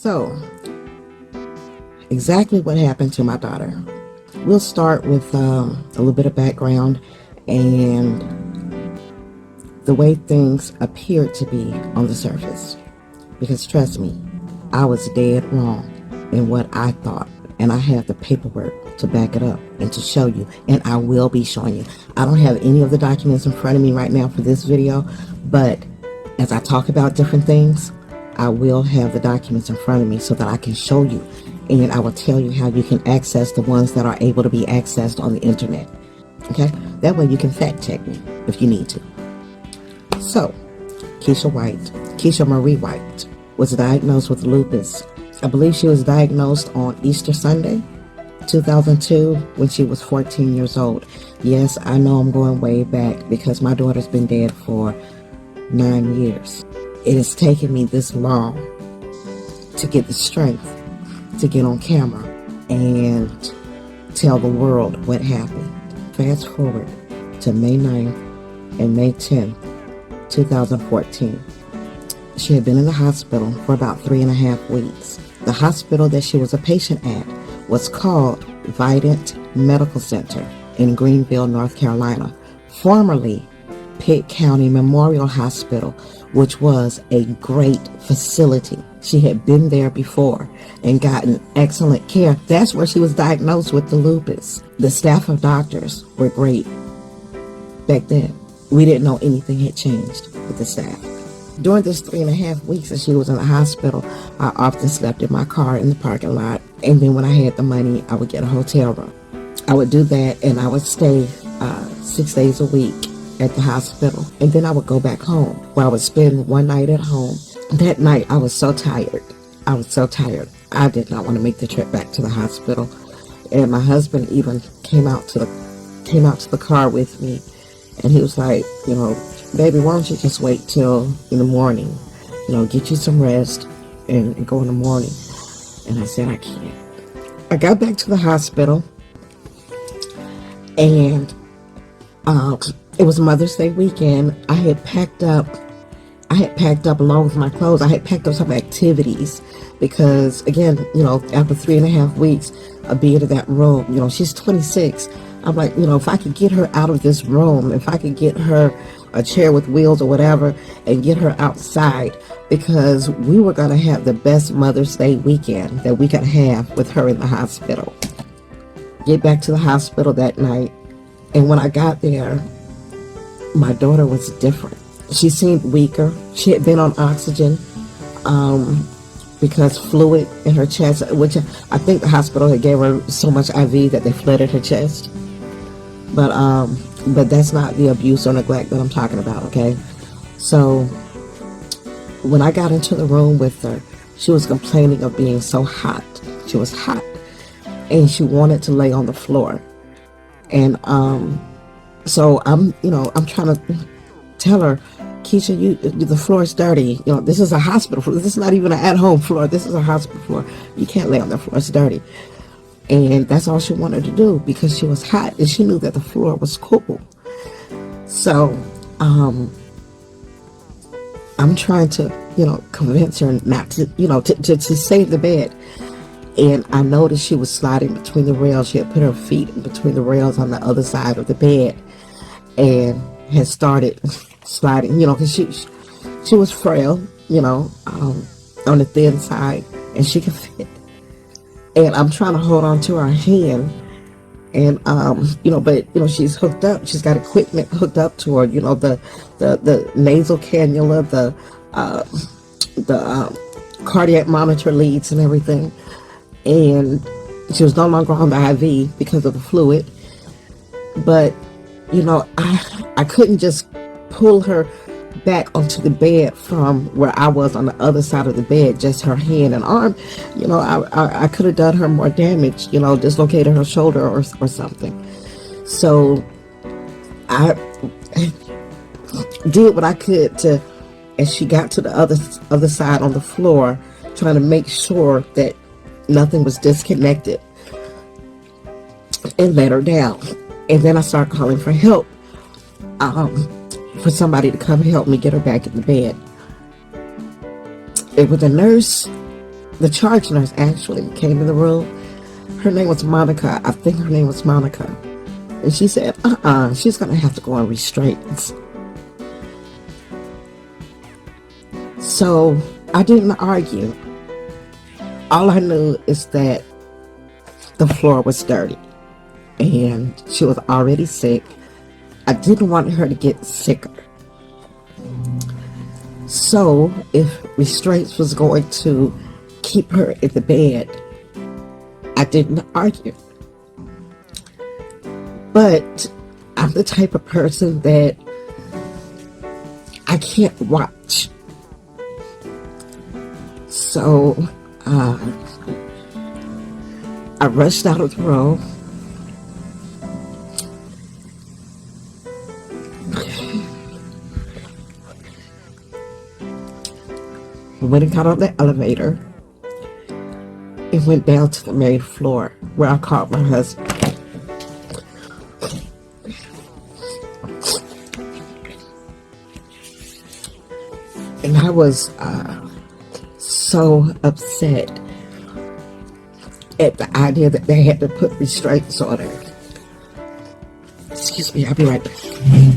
So, exactly what happened to my daughter. We'll start with a little bit of background and the way things appeared to be on the surface. Because trust me, I was dead wrong in what I thought. And I have the paperwork to back it up and to show you. And I will be showing you. I don't have any of the documents in front of me right now for this video. But as I talk about different things, I will have the documents in front of me so that I can show you. And I will tell you how you can access the ones that are able to be accessed on the internet. Okay? That way you can fact check me if you need to. So, Keisha Marie White was diagnosed with lupus. I believe she was diagnosed on Easter Sunday, 2002, when she was 14 years old. Yes, I know I'm going way back because my daughter's been dead for 9 years. It has taken me this long to get the strength to get on camera and tell the world what happened. Fast forward to May 9th and May 10th, 2014. She had been in the hospital for about 3.5 weeks. The hospital that she was a patient at was called Vidant Medical Center in Greenville, North Carolina, formerly Pitt County Memorial Hospital, which was a great facility. She had been there before and gotten excellent care. That's where she was diagnosed with the lupus. The staff of doctors were great back then. We didn't know anything had changed with the staff. During this 3.5 weeks that she was in the hospital, I often slept in my car in the parking lot. And then when I had the money, I would get a hotel room. I would do that and I would stay 6 days a week at the hospital. And then I would go back home where I would spend one night at home. That night, I was so tired. I did not want to make the trip back to the hospital. And my husband even came out to the car with me. And he was like, baby, why don't you just wait till in the morning, get you some rest and go in the morning. And I said, I can't. I got back to the hospital and it was Mother's Day weekend. I had packed up along with my clothes. I had packed up some activities because again, after 3.5 weeks of being in that room, she's 26. I'm like, if I could get her out of this room, if I could get her a chair with wheels or whatever and get her outside, because we were going to have the best Mother's Day weekend that we could have with her in the hospital. Get back to the hospital that night, and when I got there, my daughter was different. She seemed weaker. She had been on oxygen because fluid in her chest, which I think the hospital had gave her so much IV that they flooded her chest. But that's not the abuse or neglect that I'm talking about, okay? So when I got into the room with her, she was complaining of being so hot. She was hot and she wanted to lay on the floor. And so I'm trying to tell her, Keisha, the floor is dirty. This is a hospital floor. This is not even an at-home floor. This is a hospital floor. You can't lay on the floor. It's dirty. And that's all she wanted to do because she was hot and she knew that the floor was cool. So, I'm trying to, convince her not to, to save the bed. And I noticed she was sliding between the rails. She had put her feet in between the rails on the other side of the bed and had started sliding, because she was frail, on the thin side, and she could fit. And I'm trying to hold on to her hand, and but she's hooked up. She's got equipment hooked up to her. The nasal cannula, the cardiac monitor leads, and everything. And she was no longer on the IV because of the fluid. But I couldn't just pull her back onto the bed from where I was on the other side of the bed, just her hand and arm. I could have done her more damage, dislocated her shoulder or something. So I did what I could to, as she got to the other side on the floor, trying to make sure that nothing was disconnected, and let her down. And then I started calling for help, for somebody to come help me get her back in the bed. It was a nurse the charge nurse actually came in the room. Her name was Monica. I think her name was Monica. And she said, she's going to have to go on restraints. So I didn't argue. All I knew is that the floor was dirty and she was already sick. I didn't want her to get sicker. So if restraints was going to keep her in the bed, I didn't argue. But I'm the type of person that I can't watch. So I rushed out of the room. Went and got on the elevator and went down to the main floor where I called my husband. And I was so upset at the idea that they had to put restraints on her. Excuse me, I'll be right back.